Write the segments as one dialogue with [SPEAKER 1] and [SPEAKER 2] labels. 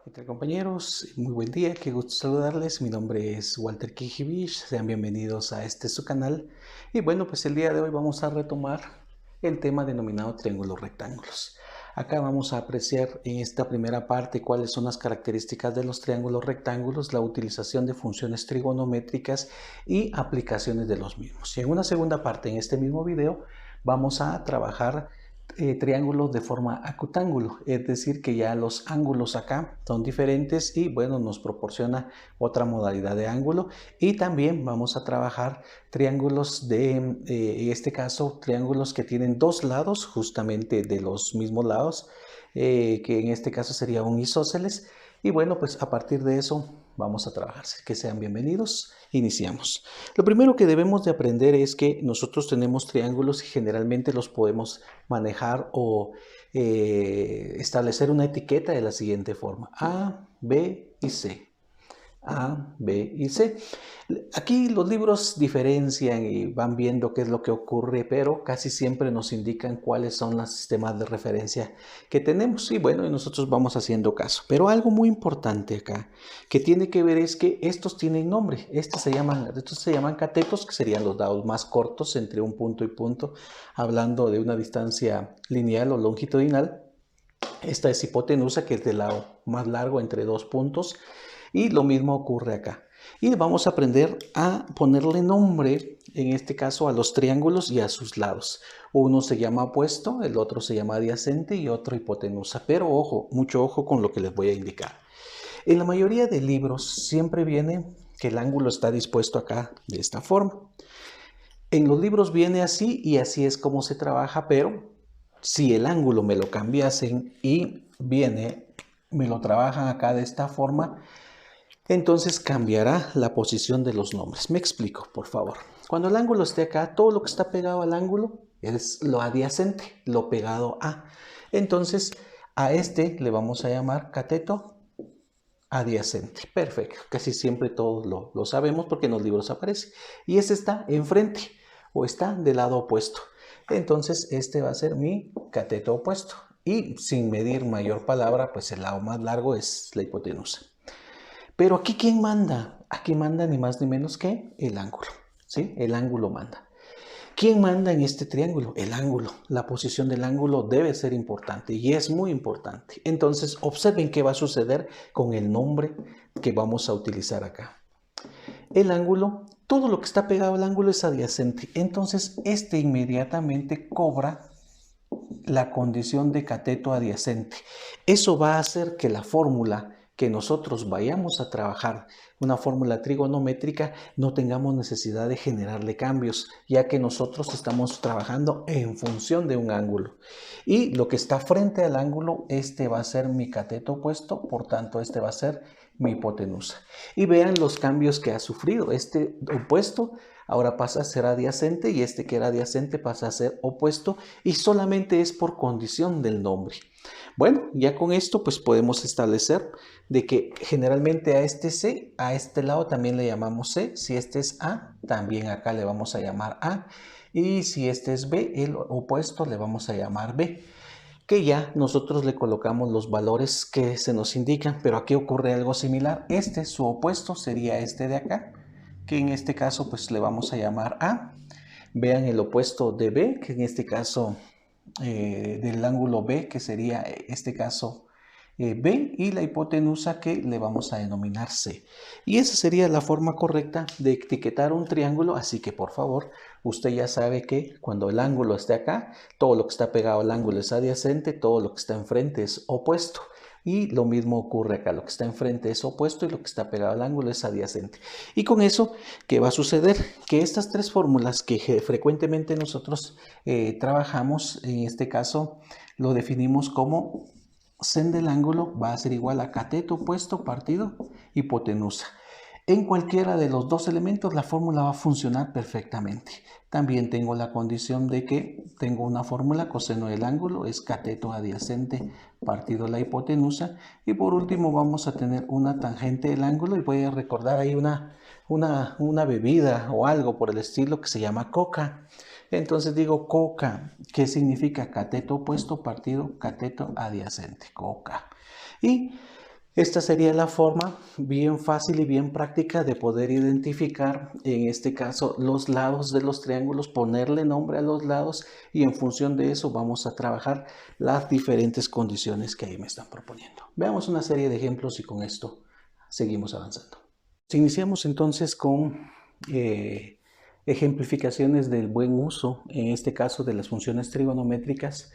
[SPEAKER 1] ¿Qué tal, compañeros? Muy buen día, qué gusto saludarles. Mi nombre es Walter Kijivich, sean bienvenidos a su canal. Y bueno, pues el día de hoy vamos a retomar el tema denominado triángulos rectángulos. Acá vamos a apreciar en esta primera parte cuáles son las características de los triángulos rectángulos, la utilización de funciones trigonométricas y aplicaciones de los mismos. Y en una segunda parte, en este mismo video, vamos a trabajar triángulos de forma acutángulo, es decir que ya los ángulos acá son diferentes y bueno, nos proporciona otra modalidad de ángulo. Y también vamos a trabajar triángulos en este caso triángulos que tienen dos lados justamente de los mismos lados, que en este caso sería un isósceles. Y bueno, pues a partir de eso vamos a trabajar. Que sean bienvenidos. Iniciamos. Lo primero que debemos de aprender es que nosotros tenemos triángulos y generalmente los podemos manejar o establecer una etiqueta de la siguiente forma: A, B y C. A, B y C. Aquí los libros diferencian y van viendo qué es lo que ocurre, pero casi siempre nos indican cuáles son los sistemas de referencia que tenemos. Y bueno, nosotros vamos haciendo caso. Pero algo muy importante acá que tiene que ver es que estos tienen nombre. Estos se llaman catetos, que serían los lados más cortos entre un punto y punto, hablando de una distancia lineal o longitudinal. Esta es hipotenusa, que es del lado más largo entre dos puntos. Y lo mismo ocurre acá. Y vamos a aprender a ponerle nombre, en este caso, a los triángulos y a sus lados. Uno se llama opuesto, el otro se llama adyacente y otro hipotenusa. Pero ojo, mucho ojo con lo que les voy a indicar. En la mayoría de libros siempre viene que el ángulo está dispuesto acá de esta forma. En los libros viene así y así es como se trabaja, pero si el ángulo me lo cambiasen y me lo trabajan acá de esta forma, entonces cambiará la posición de los nombres. Me explico, por favor. Cuando el ángulo esté acá, todo lo que está pegado al ángulo es lo adyacente, lo pegado a. Entonces, a este le vamos a llamar cateto adyacente. Perfecto. Casi siempre todos lo sabemos porque en los libros aparece. Y este está enfrente o está del lado opuesto. Entonces, este va a ser mi cateto opuesto. Y sin medir mayor palabra, pues el lado más largo es la hipotenusa. Pero aquí, ¿quién manda? Aquí manda ni más ni menos que el ángulo, ¿sí? El ángulo manda. ¿Quién manda en este triángulo? El ángulo. La posición del ángulo debe ser importante y es muy importante. Entonces, observen qué va a suceder con el nombre que vamos a utilizar acá. El ángulo, todo lo que está pegado al ángulo es adyacente. Entonces, este inmediatamente cobra la condición de cateto adyacente. Eso va a hacer que la fórmula que nosotros vayamos a trabajar, una fórmula trigonométrica, no tengamos necesidad de generarle cambios, ya que nosotros estamos trabajando en función de un ángulo. Y lo que está frente al ángulo, este va a ser mi cateto opuesto, por tanto este va a ser mi hipotenusa. Y vean los cambios que ha sufrido. Este opuesto ahora pasa a ser adyacente y este que era adyacente pasa a ser opuesto, y solamente es por condición del nombre. Bueno, ya con esto pues podemos establecer de que generalmente a este C, a este lado también le llamamos C. Si este es A, también acá le vamos a llamar A. Y si este es B, el opuesto, le vamos a llamar B, que ya nosotros le colocamos los valores que se nos indican. Pero aquí ocurre algo similar. Su opuesto sería este de acá, que en este caso pues le vamos a llamar A. Vean el opuesto de B, que en este caso del ángulo B, que sería este caso B, y la hipotenusa, que le vamos a denominar C. Y esa sería la forma correcta de etiquetar un triángulo. Así que por favor, usted ya sabe que cuando el ángulo esté acá, todo lo que está pegado al ángulo es adyacente, todo lo que está enfrente es opuesto. Y lo mismo ocurre acá, lo que está enfrente es opuesto y lo que está pegado al ángulo es adyacente. Y con eso, ¿qué va a suceder? Que estas tres fórmulas que frecuentemente nosotros trabajamos, en este caso lo definimos como sen del ángulo va a ser igual a cateto opuesto partido hipotenusa. En cualquiera de los dos elementos la fórmula va a funcionar perfectamente. También tengo la condición de que tengo una fórmula: coseno del ángulo es cateto adyacente partido la hipotenusa. Y por último vamos a tener una tangente del ángulo, y voy a recordar ahí una bebida o algo por el estilo que se llama coca. Entonces digo coca, que significa cateto opuesto partido cateto adyacente, coca. Y Esta sería la forma bien fácil y bien práctica de poder identificar, en este caso, los lados de los triángulos, ponerle nombre a los lados y en función de eso vamos a trabajar las diferentes condiciones que ahí me están proponiendo. Veamos una serie de ejemplos y con esto seguimos avanzando. Iniciamos entonces con ejemplificaciones del buen uso, en este caso de las funciones trigonométricas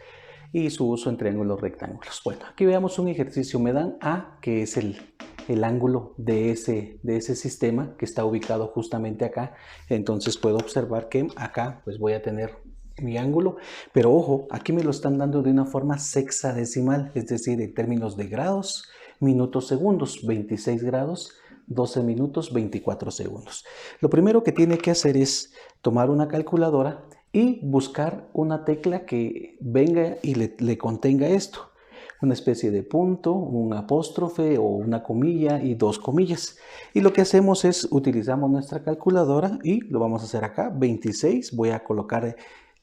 [SPEAKER 1] y su uso en triángulos rectángulos. Bueno, aquí veamos un ejercicio. Me dan A, que es el ángulo de ese sistema que está ubicado justamente acá. Entonces puedo observar que acá pues voy a tener mi ángulo, pero ojo, aquí me lo están dando de una forma sexagesimal, es decir, en términos de grados, minutos, segundos. 26 grados, 12 minutos, 24 segundos. Lo primero que tiene que hacer es tomar una calculadora y buscar una tecla que venga y le contenga esto. Una especie de punto, un apóstrofe o una comilla y dos comillas. Y lo que hacemos es utilizamos nuestra calculadora y lo vamos a hacer acá, 26. Voy a colocar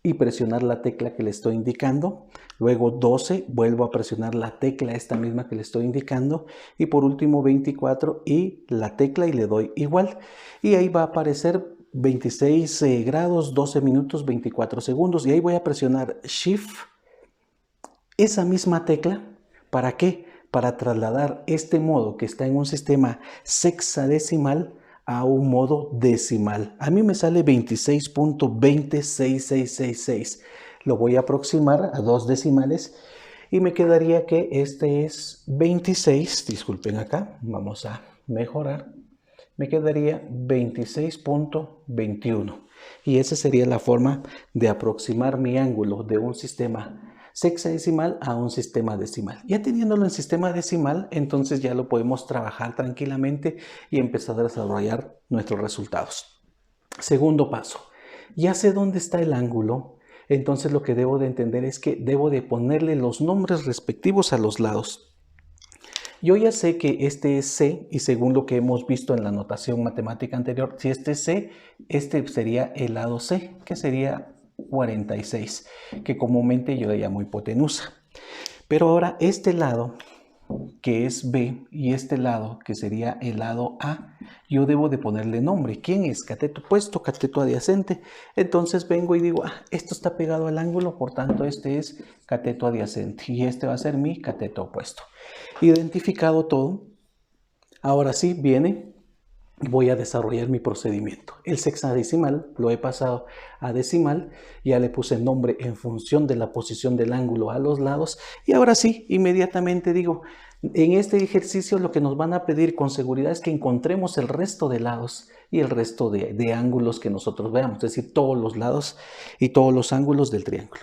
[SPEAKER 1] y presionar la tecla que le estoy indicando. Luego 12, vuelvo a presionar la tecla esta misma que le estoy indicando. Y por último 24 y la tecla y le doy igual. Y ahí va a aparecer 26 grados, 12 minutos, 24 segundos. Y ahí voy a presionar Shift, esa misma tecla. ¿Para qué? Para trasladar este modo que está en un sistema sexagesimal a un modo decimal. A mí me sale 26.206666. Lo voy a aproximar a dos decimales y me quedaría que este es 26. Disculpen acá, vamos a mejorar. Me quedaría 26.21 y esa sería la forma de aproximar mi ángulo de un sistema sexagesimal a un sistema decimal. Ya teniéndolo en sistema decimal, entonces ya lo podemos trabajar tranquilamente y empezar a desarrollar nuestros resultados. Segundo paso, ya sé dónde está el ángulo, entonces lo que debo de entender es que debo de ponerle los nombres respectivos a los lados. Yo ya sé que este es C y según lo que hemos visto en la notación matemática anterior, si este es C, este sería el lado C, que sería 46, que comúnmente yo le llamo hipotenusa. Pero ahora este lado, que es B, y este lado, que sería el lado A, yo debo de ponerle nombre. ¿Quién es? Cateto opuesto, cateto adyacente. Entonces vengo y digo, esto está pegado al ángulo, por tanto este es cateto adyacente y este va a ser mi cateto opuesto. Identificado todo, ahora sí viene, voy a desarrollar mi procedimiento. El sexagesimal lo he pasado a decimal, ya le puse nombre en función de la posición del ángulo a los lados y ahora sí, inmediatamente digo, en este ejercicio lo que nos van a pedir con seguridad es que encontremos el resto de lados y el resto de ángulos que nosotros veamos, es decir, todos los lados y todos los ángulos del triángulo.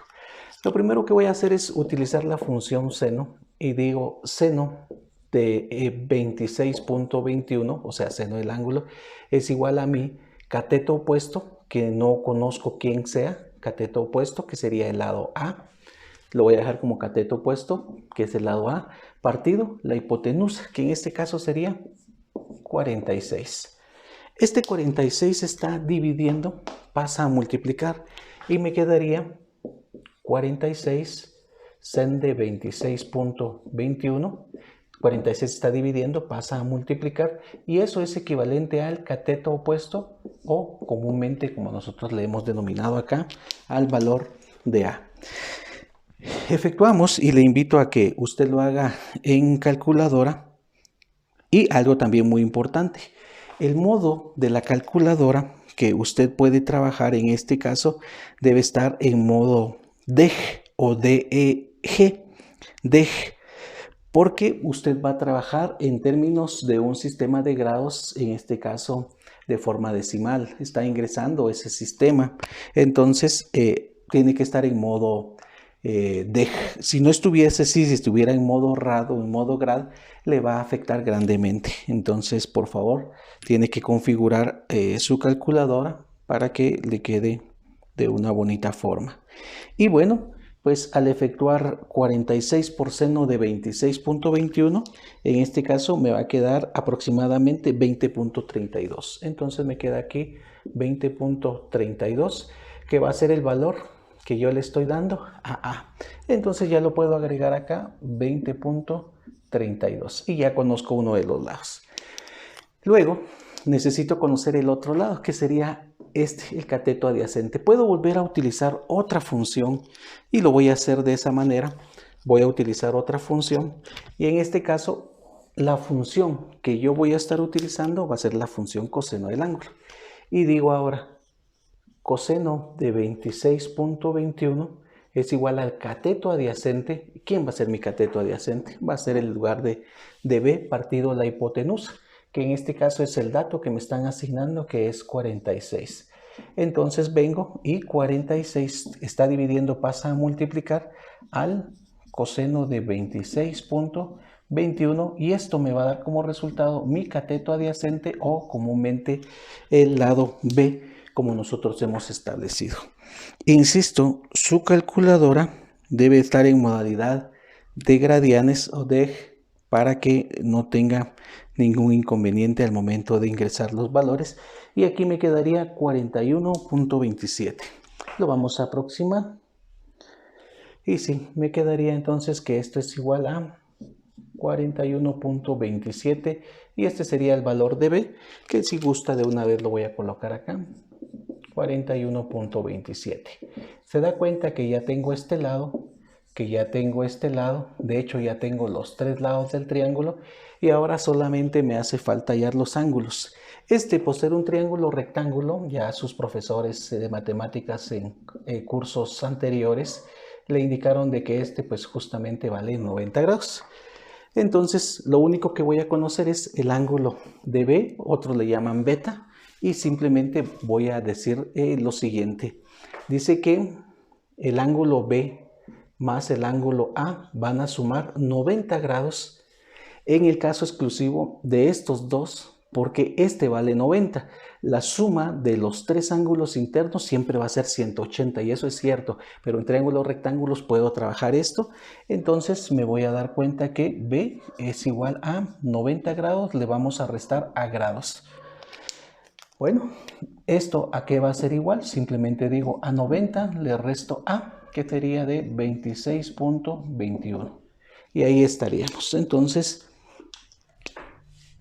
[SPEAKER 1] Lo primero que voy a hacer es utilizar la función seno y digo seno de 26.21, o sea, seno del ángulo, es igual a mi cateto opuesto, que no conozco quién sea, cateto opuesto, que sería el lado A. Lo voy a dejar como cateto opuesto, que es el lado A, partido la hipotenusa, que en este caso sería 46. Este 46 está dividiendo, pasa a multiplicar y me quedaría 46 sen de 26.21. 46 está dividiendo, pasa a multiplicar y eso es equivalente al cateto opuesto o comúnmente, como nosotros le hemos denominado acá, al valor de A. Efectuamos y le invito a que usted lo haga en calculadora y algo también muy importante, el modo de la calculadora que usted puede trabajar en este caso debe estar en modo DEG o DEG, DEG, porque usted va a trabajar en términos de un sistema de grados, en este caso de forma decimal, está ingresando ese sistema, entonces tiene que estar en modo DEG. Si no estuviese así, si estuviera en modo RAD o en modo GRAD, le va a afectar grandemente. Entonces, por favor, tiene que configurar su calculadora para que le quede de una bonita forma. Y bueno, pues al efectuar 46 por seno de 26.21, en este caso me va a quedar aproximadamente 20.32. Entonces me queda aquí 20.32, que va a ser el valor que yo le estoy dando a A. Entonces ya lo puedo agregar acá, 20.32 32. Y ya conozco uno de los lados. Luego necesito conocer el otro lado, que sería el cateto adyacente. Puedo volver a utilizar otra función y lo voy a hacer de esa manera. Voy a utilizar otra función y en este caso la función que yo voy a estar utilizando va a ser la función coseno del ángulo. Y digo ahora, coseno de 26.21 es igual al cateto adyacente. ¿Quién va a ser mi cateto adyacente? Va a ser el lugar de b partido la hipotenusa, que en este caso es el dato que me están asignando, que es 46. Entonces vengo y 46 está dividiendo, pasa a multiplicar al coseno de 26.21 y esto me va a dar como resultado mi cateto adyacente o comúnmente el lado B, como nosotros hemos establecido. Insisto, su calculadora debe estar en modalidad de gradianes o de para que no tenga ningún inconveniente al momento de ingresar los valores. Y aquí me quedaría 41.27. Lo vamos a aproximar. Y sí, me quedaría entonces que esto es igual a 41.27 y este sería el valor de B, que si gusta de una vez lo voy a colocar acá. 41.27. Se da cuenta que ya tengo este lado, de hecho ya tengo los tres lados del triángulo y ahora solamente me hace falta hallar los ángulos. Por ser un triángulo rectángulo, ya sus profesores de matemáticas en cursos anteriores le indicaron de que pues justamente vale 90 grados. Entonces lo único que voy a conocer es el ángulo de B, otros le llaman beta, y simplemente voy a decir lo siguiente. Dice que el ángulo B más el ángulo A van a sumar 90 grados en el caso exclusivo de estos dos, porque este vale 90. La suma de los tres ángulos internos siempre va a ser 180 y eso es cierto, pero en triángulos rectángulos puedo trabajar esto. Entonces me voy a dar cuenta que B es igual a 90 grados, le vamos a restar a grados. Bueno, ¿esto a qué va a ser igual? Simplemente digo a 90 le resto A, que sería de 26.21. Y ahí estaríamos. Entonces,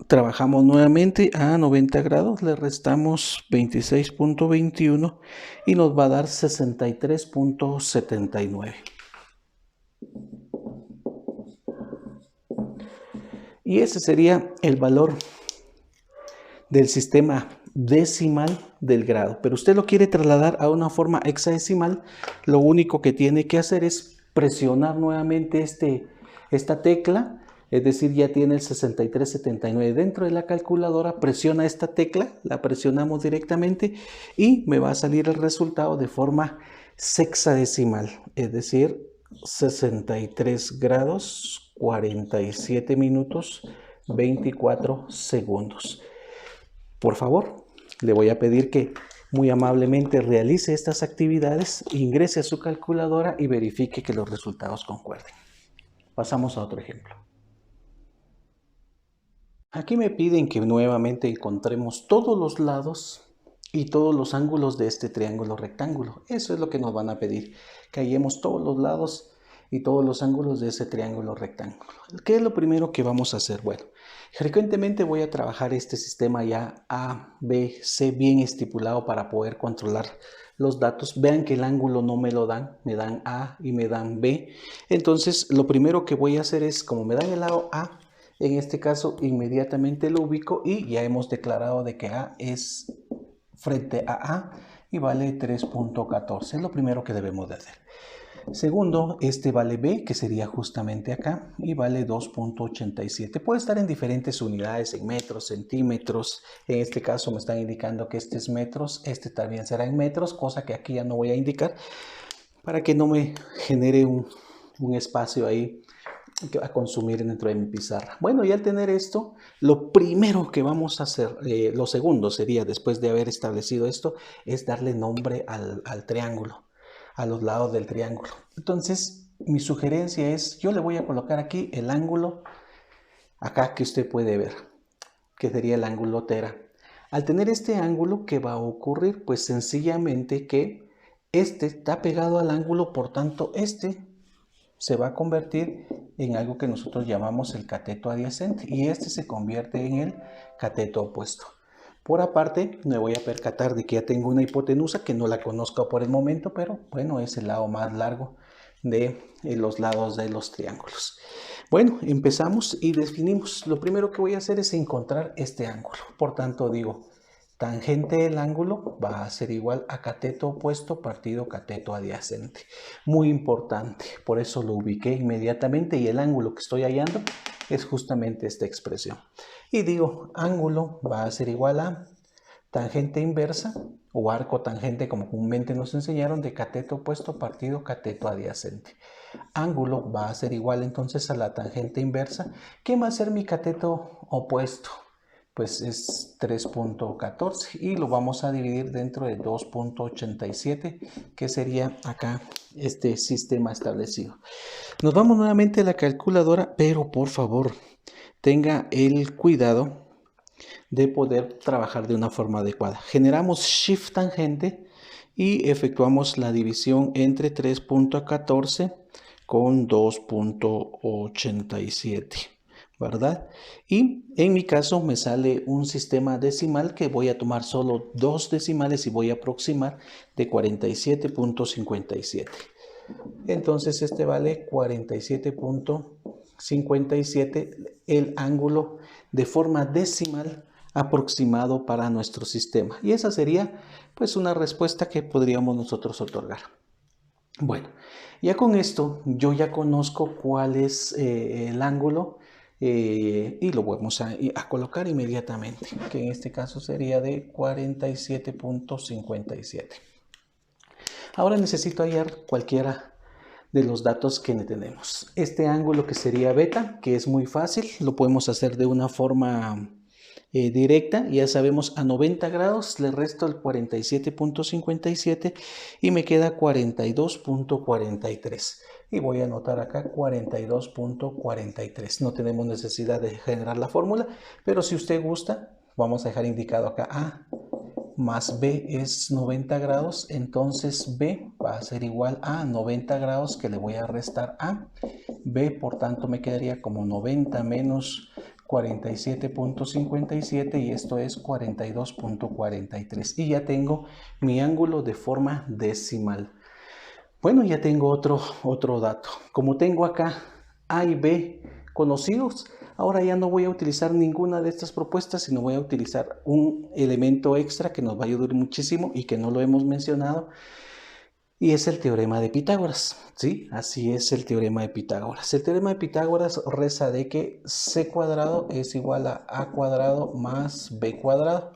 [SPEAKER 1] trabajamos nuevamente a 90 grados, le restamos 26.21 y nos va a dar 63.79. Y ese sería el valor del sistema decimal del grado, pero usted lo quiere trasladar a una forma hexadecimal. Lo único que tiene que hacer es presionar nuevamente esta tecla, es decir, ya tiene el 6379 dentro de la calculadora. Presiona esta tecla, la presionamos directamente y me va a salir el resultado de forma sexagesimal, es decir, 63 grados 47 minutos 24 segundos. Por favor, le voy a pedir que muy amablemente realice estas actividades, ingrese a su calculadora y verifique que los resultados concuerden. Pasamos a otro ejemplo. Aquí me piden que nuevamente encontremos todos los lados y todos los ángulos de este triángulo rectángulo. Eso es lo que nos van a pedir, que hallemos todos los lados y todos los ángulos de ese triángulo rectángulo. ¿Qué es lo primero que vamos a hacer? Bueno, frecuentemente voy a trabajar este sistema ya A, B, C bien estipulado para poder controlar los datos. Vean que el ángulo no me lo dan, me dan A y me dan B. Entonces, lo primero que voy a hacer es, como me dan el lado A, en este caso inmediatamente lo ubico y ya hemos declarado de que A es frente a A y vale 3.14. Es lo primero que debemos de hacer. Segundo, este vale B, que sería justamente acá, y vale 2.87. Puede estar en diferentes unidades, en metros, centímetros. En este caso me están indicando que este es metros, este también será en metros, cosa que aquí ya no voy a indicar, para que no me genere un espacio ahí que va a consumir dentro de mi pizarra. Bueno, y al tener esto, lo primero que vamos a hacer, lo segundo sería, después de haber establecido esto, es darle nombre al triángulo, a los lados del triángulo. Entonces, mi sugerencia es, yo le voy a colocar aquí el ángulo, acá que usted puede ver, que sería el ángulo tera. Al tener este ángulo, ¿qué va a ocurrir? Pues sencillamente que este está pegado al ángulo, por tanto, este se va a convertir en algo que nosotros llamamos el cateto adyacente y este se convierte en el cateto opuesto. Por aparte, me voy a percatar de que ya tengo una hipotenusa que no la conozco por el momento, pero bueno, es el lado más largo de los lados de los triángulos. Bueno, empezamos y definimos. Lo primero que voy a hacer es encontrar este ángulo. Por tanto, digo, tangente del ángulo va a ser igual a cateto opuesto partido cateto adyacente. Muy importante, por eso lo ubiqué inmediatamente y el ángulo que estoy hallando es justamente esta expresión. Y digo, ángulo va a ser igual a tangente inversa o arco tangente, como comúnmente nos enseñaron, de cateto opuesto partido cateto adyacente. Ángulo va a ser igual entonces a la tangente inversa. ¿Quién va a ser mi cateto opuesto? Pues es 3.14 y lo vamos a dividir dentro de 2.87, que sería acá este sistema establecido. Nos vamos nuevamente a la calculadora, pero por favor tenga el cuidado de poder trabajar de una forma adecuada. Generamos shift tangente y efectuamos la división entre 3.14 con 2.87, ¿verdad? Y en mi caso me sale un sistema decimal que voy a tomar solo dos decimales y voy a aproximar de 47.57. Entonces este vale 47.57 el ángulo de forma decimal aproximado para nuestro sistema. Y esa sería pues una respuesta que podríamos nosotros otorgar. Bueno, ya con esto yo ya conozco cuál es el ángulo y lo vamos a colocar inmediatamente, que en este caso sería de 47.57. Ahora necesito hallar cualquiera de los datos que tenemos. Este ángulo que sería beta, que es muy fácil, lo podemos hacer de una forma directa. Ya sabemos, a 90 grados le resto el 47.57 y me queda 42.43. Y voy a anotar acá 42.43. No tenemos necesidad de generar la fórmula, pero si usted gusta, vamos a dejar indicado acá A más B es 90 grados, entonces B va a ser igual a 90 grados que le voy a restar A. B, por tanto, me quedaría como 90 menos 47.57 y esto es 42.43. Y ya tengo mi ángulo de forma decimal. Bueno, ya tengo otro dato. Como tengo acá A y B conocidos, ahora ya no voy a utilizar ninguna de estas propuestas, sino voy a utilizar un elemento extra que nos va a ayudar muchísimo y que no lo hemos mencionado, y es el teorema de Pitágoras. Sí, así es el teorema de Pitágoras. El teorema de Pitágoras reza de que c cuadrado es igual a cuadrado más b cuadrado.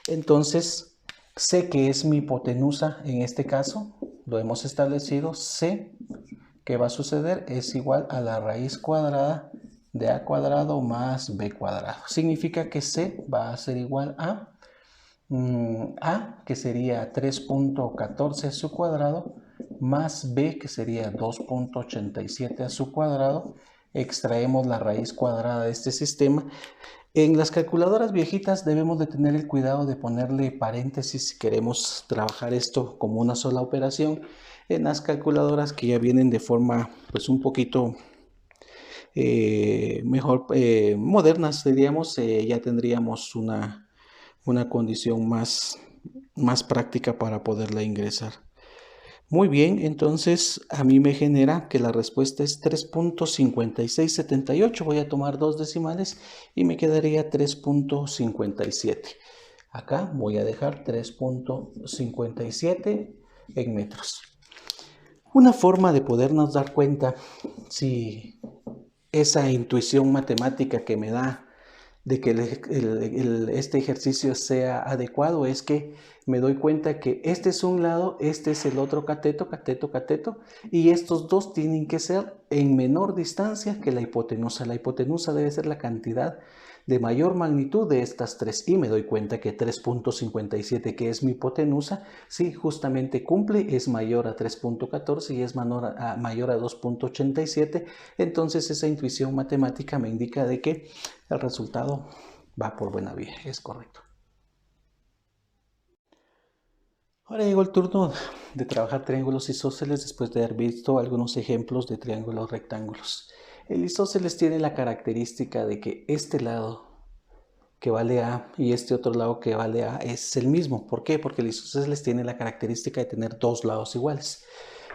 [SPEAKER 1] Entonces, c, que es mi hipotenusa en este caso, lo hemos establecido. C, ¿qué va a suceder? Es igual a la raíz cuadrada de a cuadrado más b cuadrado. Significa que c va a ser igual a a, que sería 3.14 a su cuadrado, más b, que sería 2.87 a su cuadrado. Extraemos la raíz cuadrada de este sistema. En las calculadoras viejitas debemos de tener el cuidado de ponerle paréntesis si queremos trabajar esto como una sola operación. En las calculadoras que ya vienen de forma pues un poquito mejor, modernas, diríamos, ya tendríamos una condición más práctica para poderla ingresar. Muy bien, entonces a mí me genera que la respuesta es 3.5678. Voy a tomar dos decimales y me quedaría 3.57. Acá voy a dejar 3.57 en metros. Una forma de podernos dar cuenta si esa intuición matemática que me da de que este ejercicio sea adecuado es que me doy cuenta que este es un lado, este es el otro cateto, cateto, cateto, y estos dos tienen que ser en menor distancia que la hipotenusa. La hipotenusa debe ser la cantidad de mayor magnitud de estas tres, y me doy cuenta que 3.57, que es mi hipotenusa, sí, justamente cumple, es mayor a 3.14 y es mayor a 2.87. Entonces esa intuición matemática me indica de que el resultado va por buena vía, es correcto. Ahora llegó el turno de trabajar triángulos isósceles después de haber visto algunos ejemplos de triángulos rectángulos. El isósceles tiene la característica de que este lado que vale A y este otro lado que vale A es el mismo. ¿Por qué? Porque el isósceles tiene la característica de tener dos lados iguales.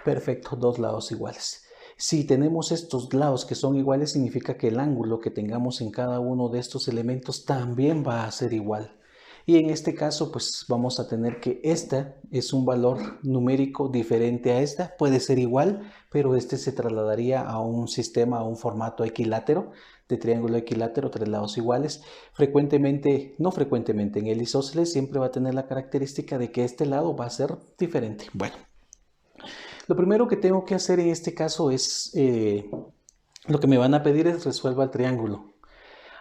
[SPEAKER 1] Perfecto, dos lados iguales. Si tenemos estos lados que son iguales, significa que el ángulo que tengamos en cada uno de estos elementos también va a ser igual. Y en este caso, pues vamos a tener que esta es un valor numérico diferente a esta. Puede ser igual, pero este se trasladaría a un sistema, a un formato equilátero, de triángulo equilátero, tres lados iguales. Frecuentemente, no frecuentemente, en el isósceles siempre va a tener la característica de que este lado va a ser diferente. Bueno, lo primero que tengo que hacer en este caso es, lo que me van a pedir es resuelva el triángulo.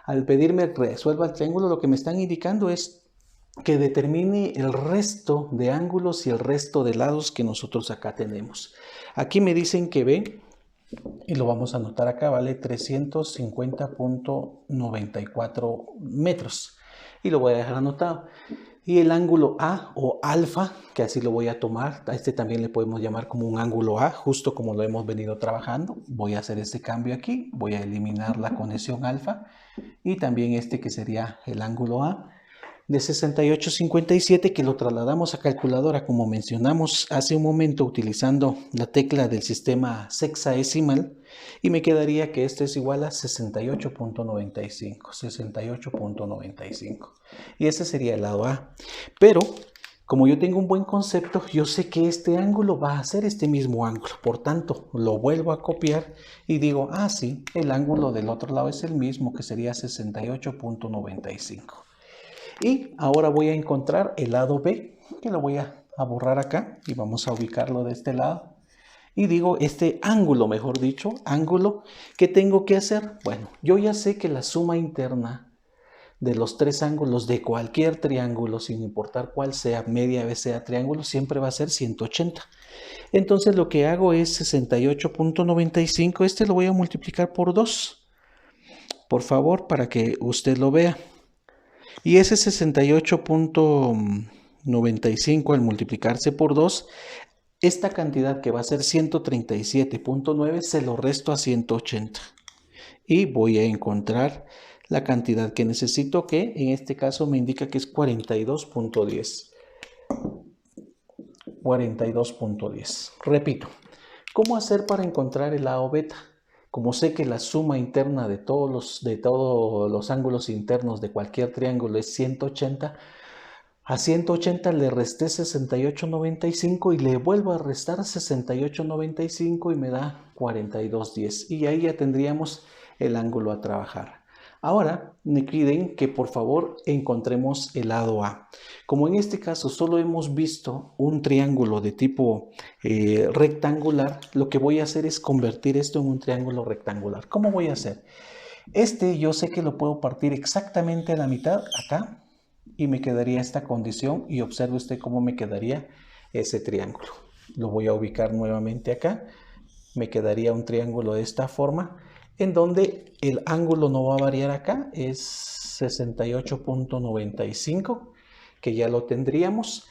[SPEAKER 1] Al pedirme resuelva el triángulo, lo que me están indicando es que determine el resto de ángulos y el resto de lados que nosotros acá tenemos. Aquí me dicen que B, y lo vamos a anotar acá, vale 350.94 metros. Y lo voy a dejar anotado. Y el ángulo A o alfa, que así lo voy a tomar, a este también le podemos llamar como un ángulo A, justo como lo hemos venido trabajando. Voy a hacer este cambio aquí, voy a eliminar la conexión alfa y también este que sería el ángulo A de 68,57, que lo trasladamos a calculadora como mencionamos hace un momento utilizando la tecla del sistema sexagesimal, y me quedaría que este es igual a 68.95, y ese sería el lado A. Pero como yo tengo un buen concepto, yo sé que este ángulo va a ser este mismo ángulo, por tanto lo vuelvo a copiar y digo, ah sí, el ángulo del otro lado es el mismo, que sería 68.95. Y ahora voy a encontrar el lado B, que lo voy a borrar acá y vamos a ubicarlo de este lado. Y digo, este ángulo, mejor dicho, ángulo, ¿qué tengo que hacer? Bueno, yo ya sé que la suma interna de los tres ángulos de cualquier triángulo, sin importar cuál sea, media vez sea triángulo, siempre va a ser 180. Entonces lo que hago es 68.95, este lo voy a multiplicar por 2, por favor, para que usted lo vea. Y ese 68.95 al multiplicarse por 2, esta cantidad que va a ser 137.9 se lo resto a 180. Y voy a encontrar la cantidad que necesito, que en este caso me indica que es 42.10. 42.10. Repito, ¿cómo hacer para encontrar el lado beta? Como sé que la suma interna de todos los ángulos internos de cualquier triángulo es 180, a 180 le resté 68.95 y le vuelvo a restar 68.95 y me da 42.10. Y ahí ya tendríamos el ángulo a trabajar. Ahora me piden que por favor encontremos el lado A. Como en este caso solo hemos visto un triángulo de tipo rectangular, lo que voy a hacer es convertir esto en un triángulo rectangular. ¿Cómo voy a hacer? Este yo sé que lo puedo partir exactamente a la mitad, acá, y me quedaría esta condición, y observe usted cómo me quedaría ese triángulo. Lo voy a ubicar nuevamente acá. Me quedaría un triángulo de esta forma, en donde el ángulo no va a variar acá, es 68.95, que ya lo tendríamos.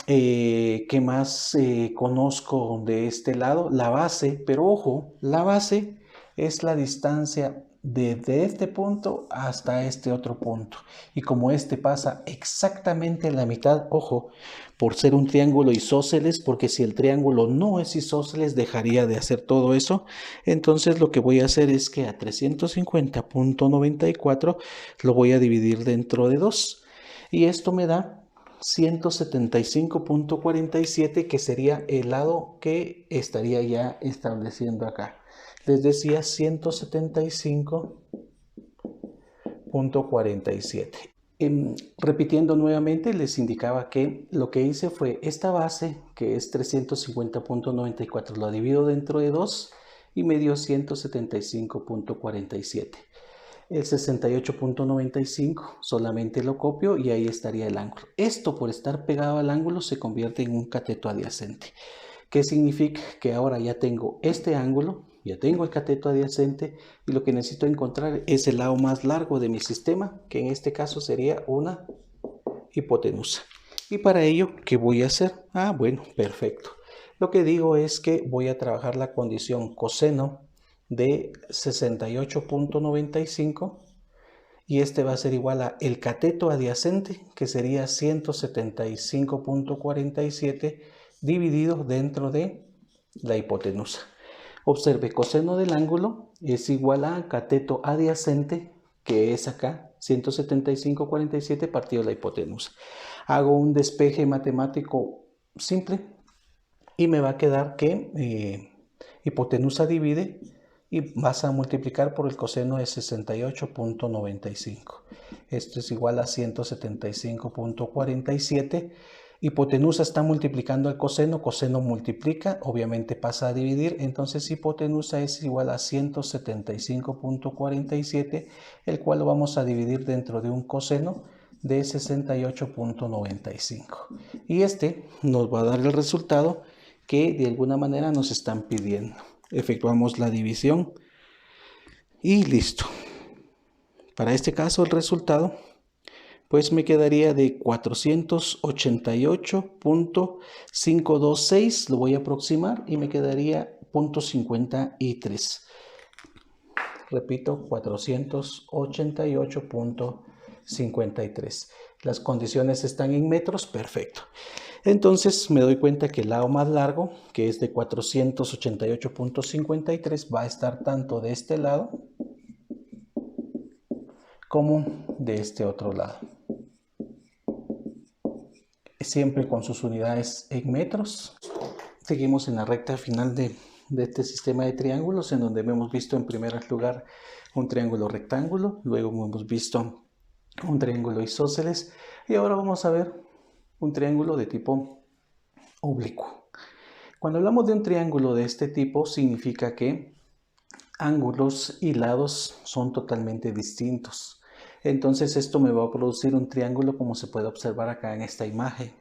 [SPEAKER 1] ¿Qué más conozco de este lado? La base, pero ojo, la base es la distancia desde este punto hasta este otro punto. Y como este pasa exactamente la mitad, ojo, por ser un triángulo isósceles, porque si el triángulo no es isósceles dejaría de hacer todo eso. Entonces lo que voy a hacer es que a 350.94 lo voy a dividir dentro de 2. Y esto me da 175.47, que sería el lado que estaría ya estableciendo acá. Les decía 175.47. Repitiendo nuevamente, les indicaba que lo que hice fue esta base, que es 350.94, lo divido dentro de 2 y me dio 175.47. El 68.95 solamente lo copio y ahí estaría el ángulo. Esto, por estar pegado al ángulo, se convierte en un cateto adyacente. ¿Qué significa? Que ahora ya tengo este ángulo, ya tengo el cateto adyacente, y lo que necesito encontrar es el lado más largo de mi sistema, que en este caso sería una hipotenusa. Y para ello, ¿qué voy a hacer? Bueno, perfecto. Lo que digo es que voy a trabajar la condición coseno de 68.95 y este va a ser igual a el cateto adyacente, que sería 175.47 dividido dentro de la hipotenusa. Observe, coseno del ángulo es igual a cateto adyacente, que es acá, 175.47 partido de la hipotenusa. Hago un despeje matemático simple y me va a quedar que hipotenusa divide y vas a multiplicar por el coseno de 68.95. Esto es igual a 175.47. Hipotenusa está multiplicando el coseno, coseno multiplica, obviamente pasa a dividir, entonces hipotenusa es igual a 175.47, el cual lo vamos a dividir dentro de un coseno de 68.95. Y este nos va a dar el resultado que de alguna manera nos están pidiendo. Efectuamos la división y listo. Para este caso el resultado pues me quedaría de 488.526, lo voy a aproximar y me quedaría 0.53. Repito, 488.53. Las condiciones están en metros, perfecto. Entonces me doy cuenta que el lado más largo, que es de 488.53, va a estar tanto de este lado como de este otro lado. Siempre con sus unidades en metros. Seguimos en la recta final de este sistema de triángulos, en donde hemos visto en primer lugar un triángulo rectángulo, luego hemos visto un triángulo isósceles y ahora vamos a ver un triángulo de tipo oblicuo. Cuando hablamos de un triángulo de este tipo, significa que ángulos y lados son totalmente distintos. Entonces esto me va a producir un triángulo como se puede observar acá en esta imagen.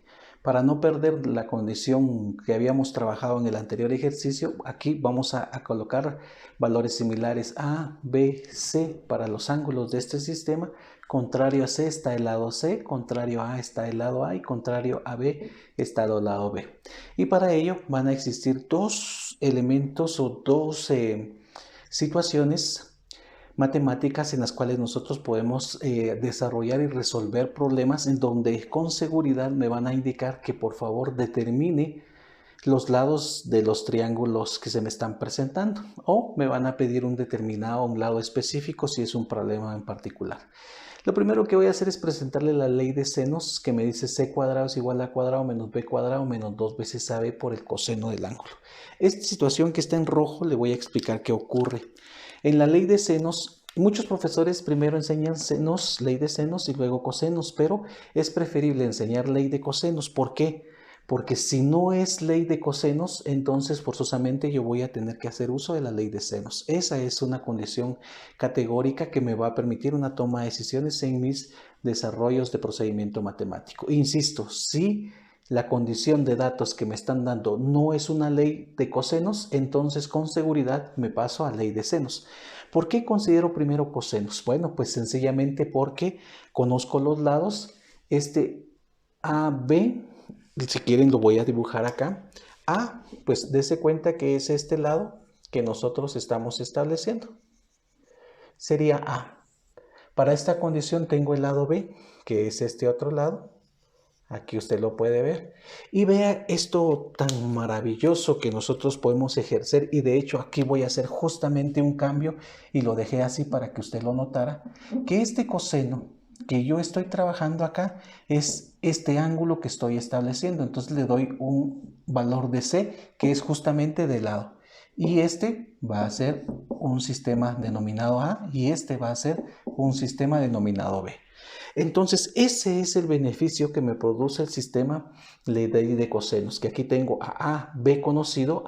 [SPEAKER 1] Para no perder la condición que habíamos trabajado en el anterior ejercicio, aquí vamos a colocar valores similares a, B, C para los ángulos de este sistema. Contrario a C está el lado C, contrario a está el lado A y contrario a B está el lado B. Y para ello van a existir dos elementos o dos situaciones matemáticas en las cuales nosotros podemos desarrollar y resolver problemas en donde con seguridad me van a indicar que por favor determine los lados de los triángulos que se me están presentando o me van a pedir un determinado, un lado específico si es un problema en particular. Lo primero que voy a hacer es presentarle la ley de senos que me dice c cuadrado es igual a cuadrado menos b cuadrado menos 2 veces ab por el coseno del ángulo. Esta situación que está en rojo le voy a explicar qué ocurre. En la ley de senos, muchos profesores primero enseñan senos, ley de senos y luego cosenos, pero es preferible enseñar ley de cosenos. ¿Por qué? Porque si no es ley de cosenos, entonces forzosamente yo voy a tener que hacer uso de la ley de senos. Esa es una condición categórica que me va a permitir una toma de decisiones en mis desarrollos de procedimiento matemático. Insisto, si la condición de datos que me están dando no es una ley de cosenos, entonces con seguridad me paso a ley de senos. ¿Por qué considero primero cosenos? Bueno, pues sencillamente porque conozco los lados. Este AB, si quieren lo voy a dibujar acá. A, pues dése cuenta que es este lado que nosotros estamos estableciendo. Sería A. Para esta condición tengo el lado B, que es este otro lado. Aquí usted lo puede ver. Y vea esto tan maravilloso que nosotros podemos ejercer. Y de hecho aquí voy a hacer justamente un cambio y lo dejé así para que usted lo notara. Que este coseno que yo estoy trabajando acá es este ángulo que estoy estableciendo. Entonces le doy un valor de C que es justamente de lado. Y este va a ser un sistema denominado A y este va a ser un sistema denominado B. Entonces, ese es el beneficio que me produce el sistema de cosenos, que aquí tengo a B conocido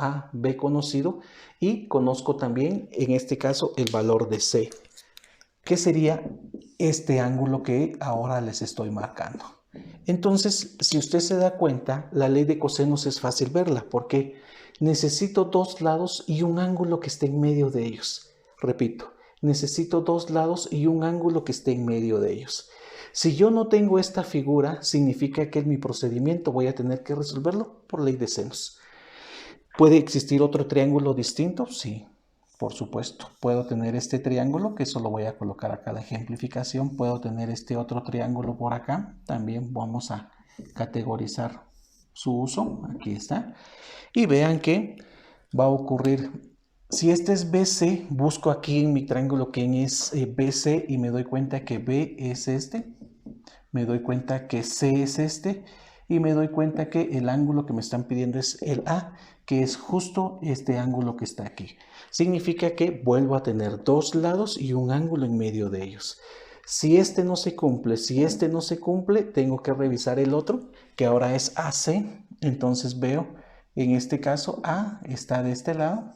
[SPEAKER 1] y conozco también, en este caso, el valor de C, que sería este ángulo que ahora les estoy marcando. Entonces, si usted se da cuenta, la ley de cosenos es fácil verla, porque necesito dos lados y un ángulo que esté en medio de ellos. Repito, necesito dos lados y un ángulo que esté en medio de ellos. Si yo no tengo esta figura, significa que en mi procedimiento voy a tener que resolverlo por ley de senos. ¿Puede existir otro triángulo distinto? Sí. Por supuesto, puedo tener este triángulo, que eso lo voy a colocar acá la ejemplificación. Puedo tener este otro triángulo por acá. También vamos a categorizar su uso. Aquí está. Y vean que va a ocurrir, si este es BC, busco aquí en mi triángulo quién es BC y me doy cuenta que B es este. Me doy cuenta que C es este. Y me doy cuenta que el ángulo que me están pidiendo es el A, que es justo este ángulo que está aquí. Significa que vuelvo a tener dos lados y un ángulo en medio de ellos. Si este no se cumple, tengo que revisar el otro, que ahora es AC. Entonces veo, en este caso, A está de este lado,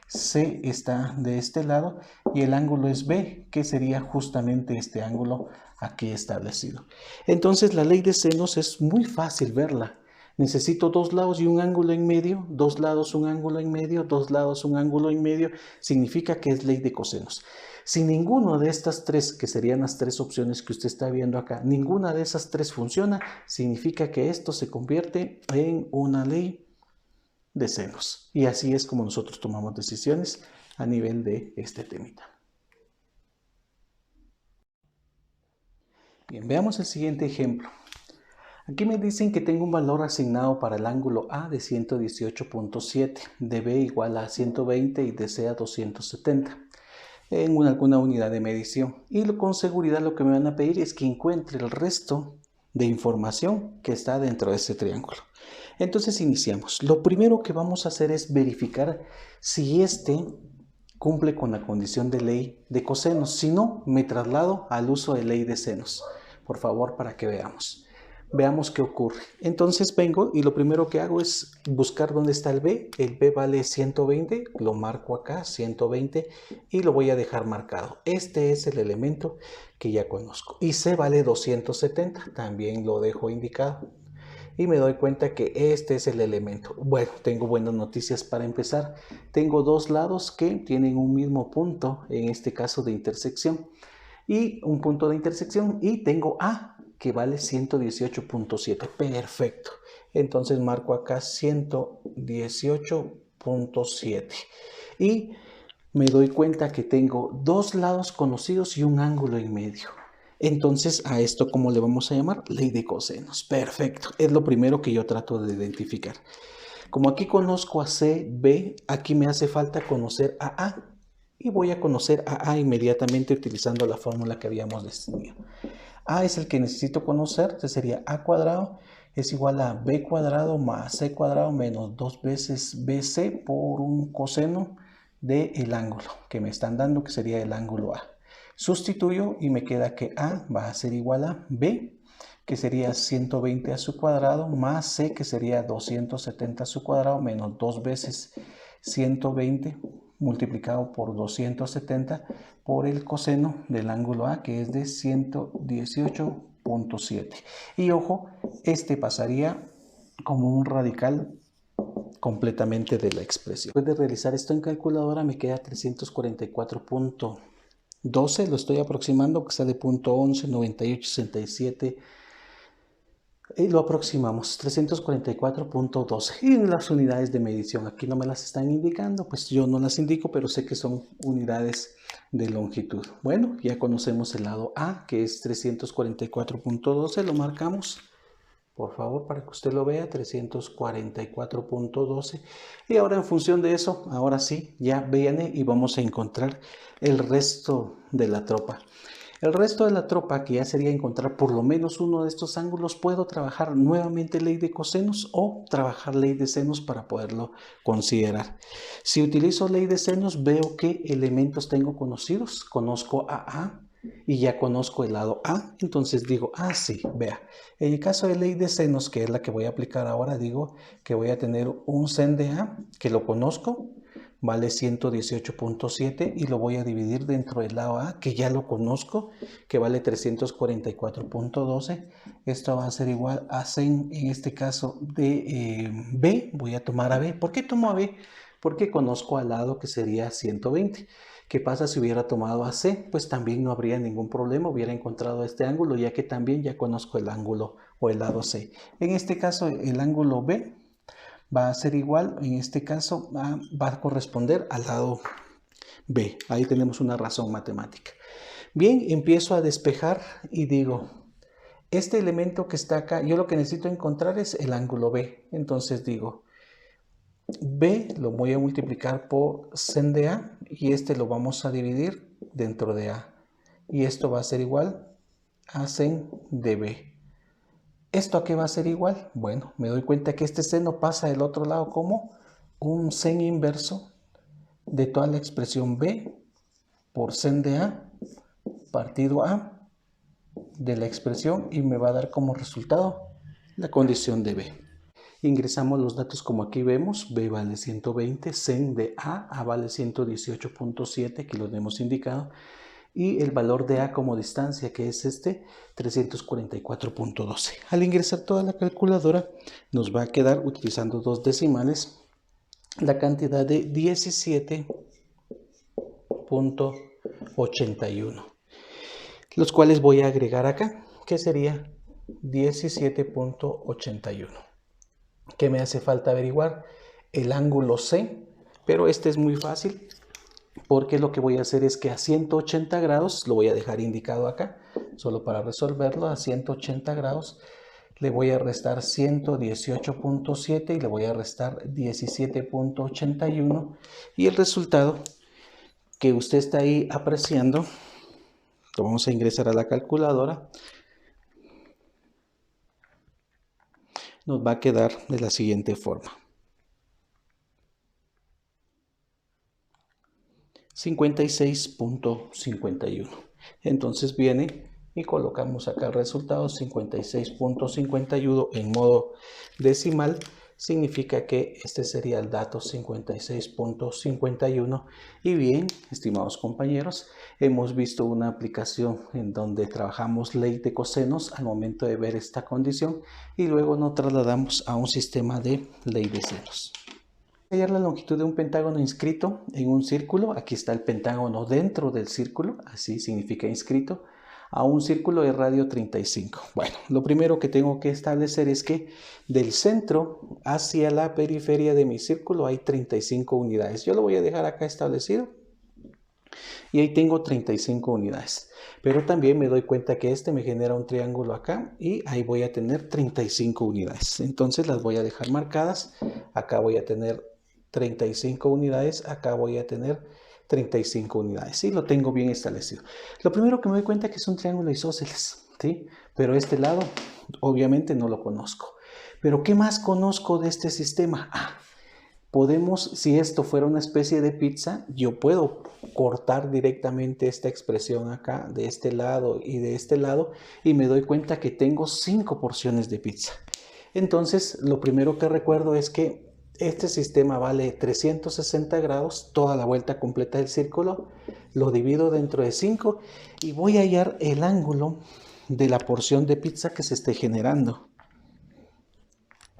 [SPEAKER 1] C está de este lado y el ángulo es B, que sería justamente este ángulo aquí establecido. Entonces la ley de senos es muy fácil verla. Necesito dos lados y un ángulo en medio, dos lados, un ángulo en medio, dos lados, un ángulo en medio. Significa que es ley de cosenos. Si ninguno de estas tres, que serían las tres opciones que usted está viendo acá, ninguna de esas tres funciona, significa que esto se convierte en una ley de senos. Y así es como nosotros tomamos decisiones a nivel de este temita. Bien, veamos el siguiente ejemplo. Aquí me dicen que tengo un valor asignado para el ángulo A de 118.7, de B igual a 120 y de C a 270 en alguna unidad de medición. Y con seguridad lo que me van a pedir es que encuentre el resto de información que está dentro de ese triángulo. Entonces iniciamos. Lo primero que vamos a hacer es verificar si este cumple con la condición de ley de cosenos. Si no, me traslado al uso de ley de senos. Por favor, para que veamos. Veamos qué ocurre. Entonces vengo y lo primero que hago es buscar dónde está el B. El B vale 120, lo marco acá, 120, y lo voy a dejar marcado. Este es el elemento que ya conozco. Y C vale 270, también lo dejo indicado. Y me doy cuenta que este es el elemento. Bueno, tengo buenas noticias para empezar. Tengo dos lados que tienen un mismo punto, en este caso de intersección, y un punto de intersección, y tengo A que vale 118.7. Perfecto. Entonces marco acá 118.7 y me doy cuenta que tengo dos lados conocidos y un ángulo en medio. Entonces, a esto, ¿cómo le vamos a llamar? Ley de cosenos. Perfecto. Es lo primero que yo trato de identificar. Como aquí conozco a C, B, aquí me hace falta conocer a A. Y voy a conocer a A inmediatamente utilizando la fórmula que habíamos definido. A es el que necesito conocer, entonces sería A cuadrado es igual a B cuadrado más C cuadrado menos 2 veces BC por un coseno del ángulo que me están dando, que sería el ángulo A. Sustituyo y me queda que A va a ser igual a B, que sería 120 a su cuadrado, más C, que sería 270 a su cuadrado, menos 2 veces 120 multiplicado por 270 por el coseno del ángulo A, que es de 118.7. Y ojo, este pasaría como un radical completamente de la expresión. Después de realizar esto en calculadora me queda 344.12, lo estoy aproximando, que sale punto 11, 98, 67, y lo aproximamos, 344.12. Y en las unidades de medición, aquí no me las están indicando, pues yo no las indico, pero sé que son unidades de longitud. Bueno, ya conocemos el lado A, que es 344.12, lo marcamos, por favor, para que usted lo vea, 344.12. Y ahora en función de eso, ahora sí, ya viene y vamos a encontrar el resto de la tropa. El resto de la tropa, que ya sería encontrar por lo menos uno de estos ángulos, puedo trabajar nuevamente ley de cosenos o trabajar ley de senos para poderlo considerar. Si utilizo ley de senos, veo qué elementos tengo conocidos. Conozco a A y ya conozco el lado A, entonces digo, sí, vea. En el caso de ley de senos, que es la que voy a aplicar ahora, digo que voy a tener un sen de A, que lo conozco, vale 118.7 y lo voy a dividir dentro del lado A, que ya lo conozco, que vale 344.12. Esto va a ser igual a sen, en este caso de B. Voy a tomar a B. ¿Por qué tomo a B? Porque conozco al lado que sería 120. ¿Qué pasa si hubiera tomado a C? Pues también no habría ningún problema, hubiera encontrado este ángulo, ya que también ya conozco el ángulo o el lado C. En este caso, el ángulo B va a ser igual, en este caso va a corresponder al lado B. Ahí tenemos una razón matemática. Bien, empiezo a despejar y digo, este elemento que está acá, yo lo que necesito encontrar es el ángulo B. Entonces digo, B lo voy a multiplicar por sen de A y este lo vamos a dividir dentro de A. Y esto va a ser igual a sen de B. ¿Esto a qué va a ser igual? Bueno, me doy cuenta que este seno pasa del otro lado como un sen inverso de toda la expresión B por sen de A partido A de la expresión y me va a dar como resultado la condición de B. Ingresamos los datos como aquí vemos, B vale 120, sen de A vale 118.7, que lo hemos indicado, y el valor de A como distancia, que es 344.12. Al ingresar toda la calculadora, nos va a quedar, utilizando dos decimales, la cantidad de 17.81, los cuales voy a agregar acá, que sería 17.81. ¿Qué me hace falta averiguar? El ángulo C, pero este es muy fácil porque lo que voy a hacer es que a 180 grados, lo voy a dejar indicado acá, solo para resolverlo, a 180 grados le voy a restar 118.7 y le voy a restar 17.81 y el resultado que usted está ahí apreciando, lo vamos a ingresar a la calculadora, nos va a quedar de la siguiente forma. 56.51. Entonces viene y colocamos acá el resultado 56.51 en modo decimal. Significa que este sería el dato 56.51. Y bien, estimados compañeros, hemos visto una aplicación en donde trabajamos ley de cosenos al momento de ver esta condición y luego nos trasladamos a un sistema de ley de senos. Hallar la longitud de un pentágono inscrito en un círculo. Aquí está el pentágono dentro del círculo, así significa inscrito, a un círculo de radio 35. Bueno, lo primero que tengo que establecer es que del centro hacia la periferia de mi círculo hay 35 unidades. Yo lo voy a dejar acá establecido y ahí tengo 35 unidades. Pero también me doy cuenta que este me genera un triángulo acá y ahí voy a tener 35 unidades. Entonces las voy a dejar marcadas. Acá voy a tener 35 unidades, acá voy a tener 35 unidades. Sí, lo tengo bien establecido. Lo primero que me doy cuenta es que es un triángulo isósceles, ¿sí? Pero este lado obviamente no lo conozco. Pero ¿qué más conozco de este sistema? Podemos, si esto fuera una especie de pizza, yo puedo cortar directamente esta expresión acá, de este lado y de este lado, y me doy cuenta que tengo 5 porciones de pizza. Entonces, lo primero que recuerdo es que este sistema vale 360 grados, toda la vuelta completa del círculo, lo divido dentro de 5 y voy a hallar el ángulo de la porción de pizza que se esté generando,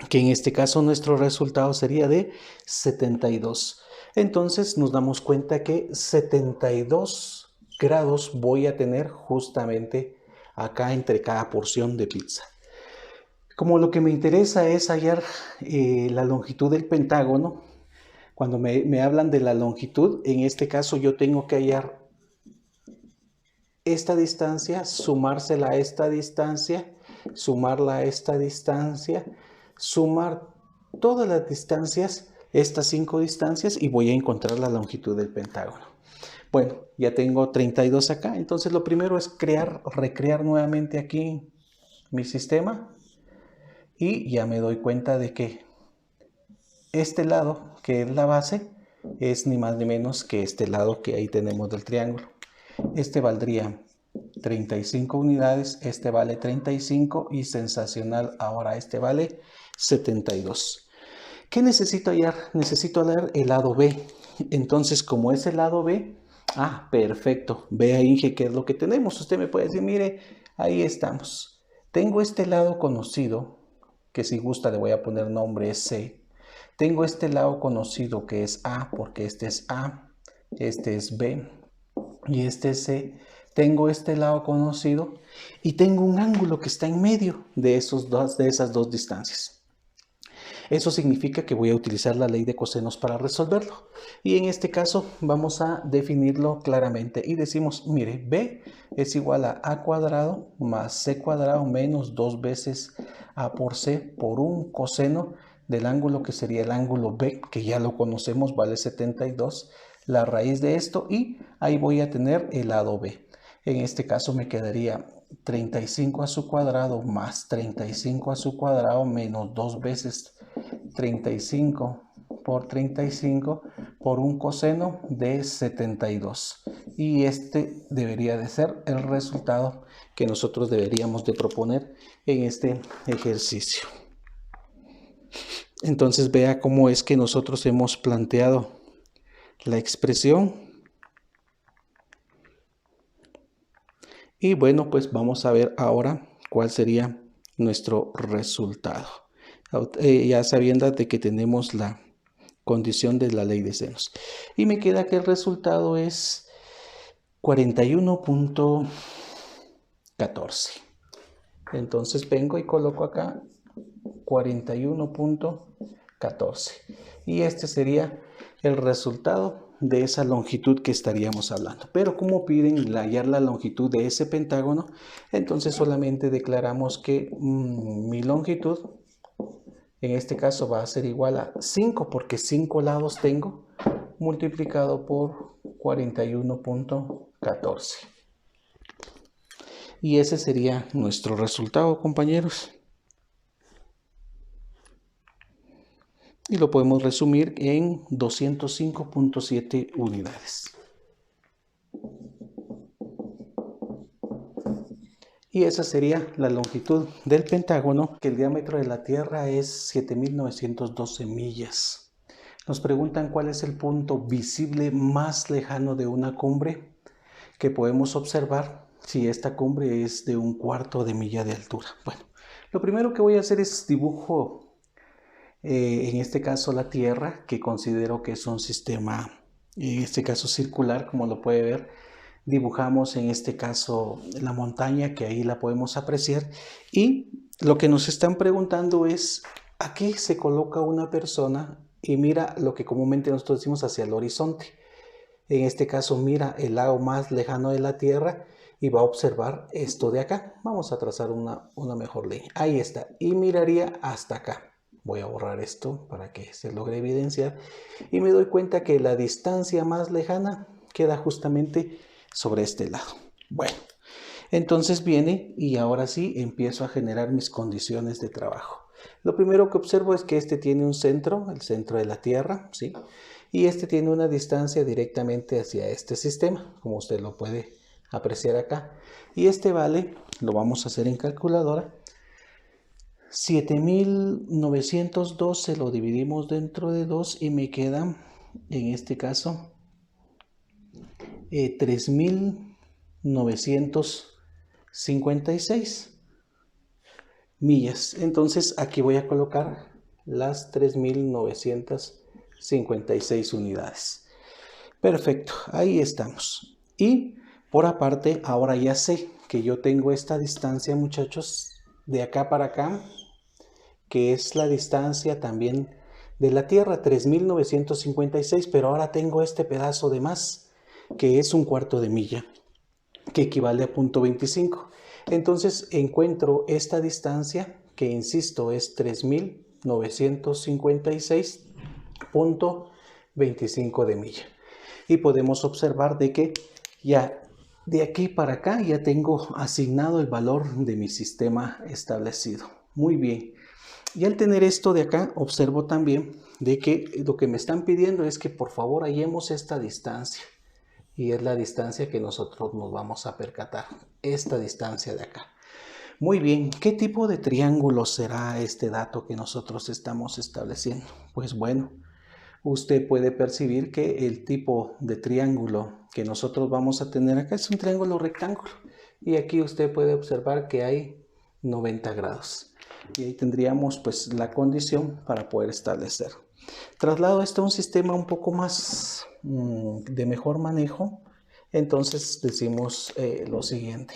[SPEAKER 1] que en este caso nuestro resultado sería de 72. Entonces nos damos cuenta que 72 grados voy a tener justamente acá entre cada porción de pizza. Como lo que me interesa es hallar la longitud del pentágono, cuando me hablan de la longitud, en este caso yo tengo que hallar esta distancia, sumársela a esta distancia, sumarla a esta distancia, sumar todas las distancias, estas 5 distancias, y voy a encontrar la longitud del pentágono. Bueno, ya tengo 32 acá, entonces lo primero es recrear nuevamente aquí mi sistema. Y ya me doy cuenta de que este lado, que es la base, es ni más ni menos que este lado que ahí tenemos del triángulo. Este valdría 35 unidades, este vale 35 y sensacional, ahora este vale 72. ¿Qué necesito hallar? Necesito hallar el lado B. Entonces, como es el lado B, perfecto, vea Inge qué es lo que tenemos. Usted me puede decir, mire, ahí estamos. Tengo este lado conocido, que si gusta le voy a poner nombre C. Tengo este lado conocido que es A, porque este es A, este es B y este es C. Tengo este lado conocido y tengo un ángulo que está en medio de esas dos distancias. Eso significa que voy a utilizar la ley de cosenos para resolverlo. Y en este caso vamos a definirlo claramente y decimos, mire, B es igual a A cuadrado más C cuadrado menos 2 veces A por C por un coseno del ángulo que sería el ángulo B, que ya lo conocemos, vale 72, la raíz de esto, y ahí voy a tener el lado B. En este caso me quedaría 35 a su cuadrado más 35 a su cuadrado menos 2 veces 35 por 35 por un coseno de 72. Y este debería de ser el resultado que nosotros deberíamos de proponer en este ejercicio. Entonces vea cómo es que nosotros hemos planteado la expresión. Y bueno, pues vamos a ver ahora cuál sería nuestro resultado. Ya sabiendo de que tenemos la condición de la ley de senos. Y me queda que el resultado es 41.14. Entonces vengo y coloco acá 41.14. Y este sería el resultado de esa longitud que estaríamos hablando. Pero como piden hallar la longitud de ese pentágono, entonces solamente declaramos que mi longitud en este caso va a ser igual a 5, porque 5 lados tengo, multiplicado por 41.14. Y ese sería nuestro resultado, compañeros. Y lo podemos resumir en 205.7 unidades. Y esa sería la longitud del pentágono, que el diámetro de la Tierra es 7.912 millas. Nos preguntan cuál es el punto visible más lejano de una cumbre que podemos observar si esta cumbre es de 1/4 de milla de altura. Bueno, lo primero que voy a hacer es dibujo, en este caso la Tierra, que considero que es un sistema, en este caso circular, como lo puede ver. Dibujamos en este caso la montaña, que ahí la podemos apreciar, y lo que nos están preguntando es ¿a qué se coloca una persona? Y mira lo que comúnmente nosotros decimos hacia el horizonte. En este caso mira el lado más lejano de la Tierra y va a observar esto de acá. Vamos a trazar una mejor línea. Ahí está. Y miraría hasta acá. Voy a borrar esto para que se logre evidenciar. Y me doy cuenta que la distancia más lejana queda justamente sobre este lado. Bueno, entonces viene y ahora sí empiezo a generar mis condiciones de trabajo. Lo primero que observo es que este tiene un centro, el centro de la Tierra, ¿sí? Y este tiene una distancia directamente hacia este sistema, como usted lo puede apreciar acá. Y este vale, lo vamos a hacer en calculadora, 7.912 lo dividimos dentro de 2 y me queda, en este caso, 3.956 millas. Entonces aquí voy a colocar las 3.956 unidades. Perfecto, ahí estamos. Y por aparte, ahora ya sé que yo tengo esta distancia, muchachos, de acá para acá, que es la distancia también de la Tierra, 3.956, pero ahora tengo este pedazo de más, que es 1/4 de milla, que equivale a 0.25. Entonces encuentro esta distancia, que insisto es 3.956.25 de milla. Y podemos observar de que ya de aquí para acá ya tengo asignado el valor de mi sistema establecido. Muy bien. Y al tener esto de acá, observo también de que lo que me están pidiendo es que por favor hallemos esta distancia. Y es la distancia que nosotros nos vamos a percatar, esta distancia de acá. Muy bien, ¿qué tipo de triángulo será este dato que nosotros estamos estableciendo? Pues bueno, usted puede percibir que el tipo de triángulo que nosotros vamos a tener acá es un triángulo rectángulo. Y aquí usted puede observar que hay 90 grados. Y ahí tendríamos pues la condición para poder establecer. Traslado esto a un sistema un poco más de mejor manejo, entonces decimos lo siguiente.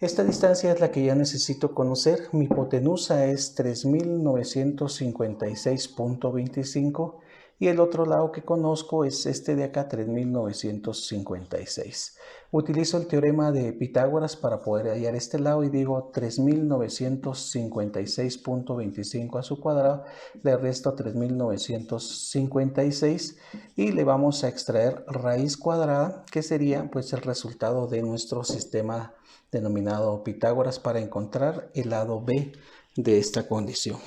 [SPEAKER 1] Esta distancia es la que ya necesito conocer. Mi hipotenusa es 3956.25 y el otro lado que conozco es este de acá, 3956. Utilizo el teorema de Pitágoras para poder hallar este lado y digo 3956.25 a su cuadrado, le resto 3956 y le vamos a extraer raíz cuadrada, que sería pues el resultado de nuestro sistema denominado Pitágoras para encontrar el lado B de esta condición.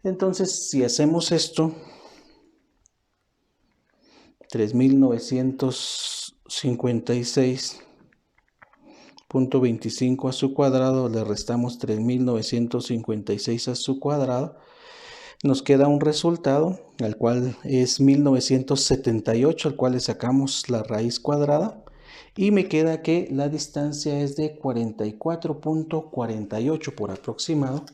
[SPEAKER 1] Entonces, si hacemos esto, 3956.25 a su cuadrado, le restamos 3956 a su cuadrado, nos queda un resultado, al cual es 1978, al cual le sacamos la raíz cuadrada, y me queda que la distancia es de 44.48 por aproximado.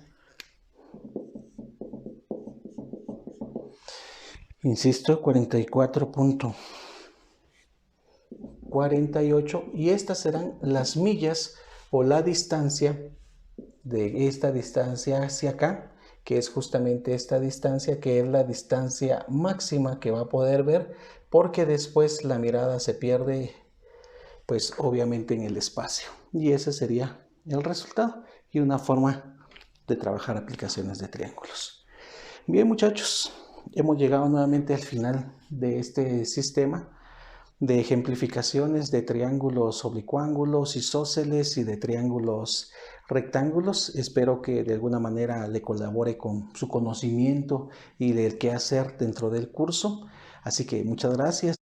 [SPEAKER 1] Insisto, 44.48, y estas serán las millas o la distancia de esta distancia hacia acá, que es justamente esta distancia, que es la distancia máxima que va a poder ver, porque después la mirada se pierde pues obviamente en el espacio, y ese sería el resultado y una forma de trabajar aplicaciones de triángulos. Bien, muchachos, hemos llegado nuevamente al final de este sistema de ejemplificaciones de triángulos oblicuángulos, isósceles y de triángulos rectángulos. Espero que de alguna manera le colabore con su conocimiento y del qué hacer dentro del curso. Así que muchas gracias.